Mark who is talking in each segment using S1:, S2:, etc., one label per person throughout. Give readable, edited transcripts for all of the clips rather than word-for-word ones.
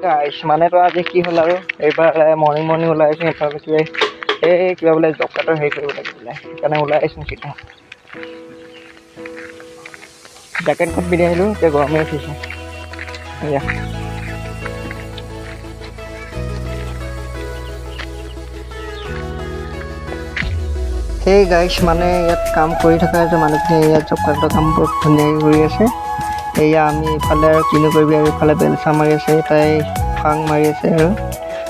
S1: গাইছ মানে তো আজি কি হ'ল আৰু এইবাৰ মৰ্ণিং ওলাই আহিছোঁ এফালে কিবা বোলে জব কাৰ্ডৰ হেৰি কৰিব লাগে বোলে সেইকাৰণে ওলাই আহিছোঁ চিধা জেকেটখন পিন্ধি আহিলোঁ এতিয়া গৰমে উঠিছে এয়া সেই গাইছ মানে ইয়াত কাম কৰি থকা যে মানুহখিনি ইয়াত জব কাৰ্ডৰ কাম বহুত ধুনীয়াকৈ কৰি আছে এয়া আমি ইফালে আৰু কিনো কৰিবি আৰু ইফালে বেলচা মাৰি আছে তাই ফাং মাৰি আছে আৰু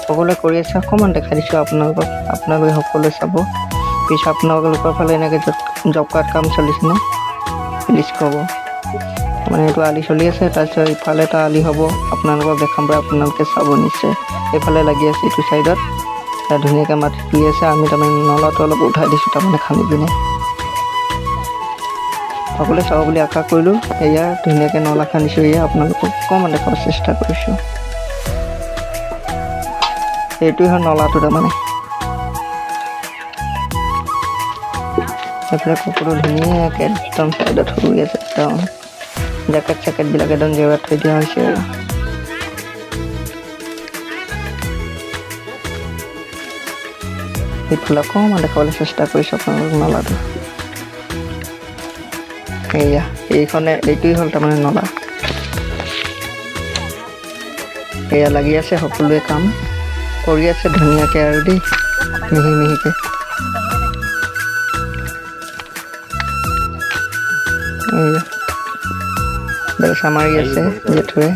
S1: সকলোৱে কৰি আছে অকণমান দেখাই দিছোঁ আপোনালোকে সকলোৱে চাব পিছত আপোনালোকৰ ফালে এনেকৈ জব কাৰ্ড কাম চলিছেনে প্লিজ ক'ব মানে এইটো আলি চলি আছে তাৰপিছত ইফালে এটা আলি হ'ব আপোনালোকক দেখাম বাৰু আপোনালোকে চাব নিশ্চয় এইফালে লাগি আছে এইটো ছাইডত ধুনীয়াকৈ মাটি তুলি আছে আমি তাৰমানে নলাটো অলপ উঠাই দিছোঁ তাৰমানে খান্দি পিনে সকলোৱে চাব বুলি আশা কৰিলোঁ এয়া ধুনীয়াকৈ নলা খান্দিছোঁ এয়া আপোনালোকক অকণমান দেখাব চেষ্টা কৰিছোঁ এইটোৱে হয় নলাটো তাৰমানে এইফালে কুকুৰো ধুনীয়াকৈ একদম ছাইডত শুই আছে একদম জেকেটবিলাক একদম জেওৰাত থৈ দিয়া হৈছে আৰু এইফালে অকণমান দেখাবলৈ চেষ্টা কৰিছোঁ আপোনালোকক নলাটো এয়া এইটোৱে হ'ল তাৰমানে নলা এয়া লাগি আছে সকলোৱে কাম কৰি আছে ধুনীয়াকৈ আৰু দেই মিহিকৈ এয়া বেলচা মাৰি আছে জেঠুৱে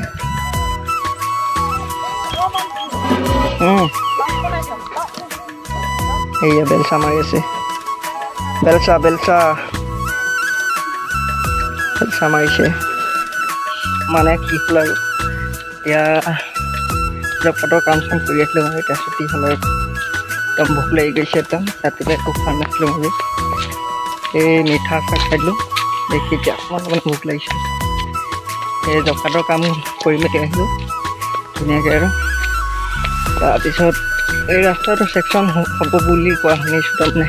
S1: এয়া বেলচা মাৰি আছে বেলচা মাৰিছে মানে কি হ'ল আৰু এতিয়া জব কাৰ্ডৰ কাম চাম কৰি আছিলোঁ মানে এতিয়া ছুটি হ'ল আৰু একদম ভোক লাগি গৈছে একদম ৰাতিপুৱা একো খোৱা নাছিলোঁ মানে এই মিঠা চাহ খাই দিলোঁ দেখি এতিয়া অকণমান ভোক লাগিছে এই জব কাৰ্ডৰ কাম কৰি মেলি আহিলোঁ ধুনীয়াকৈ আৰু তাৰপিছত এই ৰাস্তাটো ছেকশ্যন হ'ব বুলি কোৱা শুনিছোঁ তাৰমানে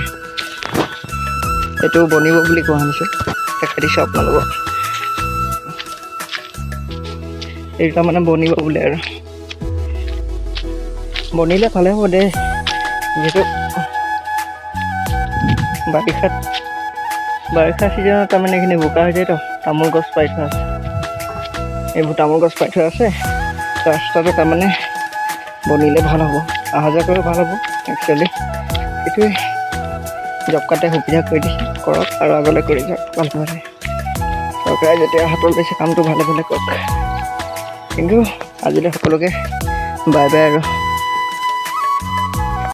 S1: এইটো বনিব বুলি কোৱা শুনিছোঁ দেখাই দিছোঁ আপোনালোকক এইটো তাৰমানে বনিব বোলে আৰু বনিলে ভালে হ'ব দে যিহেতু বাৰিষা ছিজনত তাৰমানে এইখিনি বোকা হৈ যায়তো তামোল গছ পাই থোৱা আছে এইবোৰ তামোল গছ পাই থোৱা আছে ৰাস্তাটো তাৰমানে বনিলে ভাল হ'ব অহা যোৱা কৰিও ভাল হ'ব একচুৱেলি এইটোৱে জব কাৰ্ডে সুবিধা কৰি দিছে কৰক আৰু আগলৈ কৰি যাওক ভালদৰে চৰকাৰে যেতিয়া হাতত লৈছে কামটো ভালে কৰক কিন্তু আজিলৈ সকলোকে বাই বাই আৰু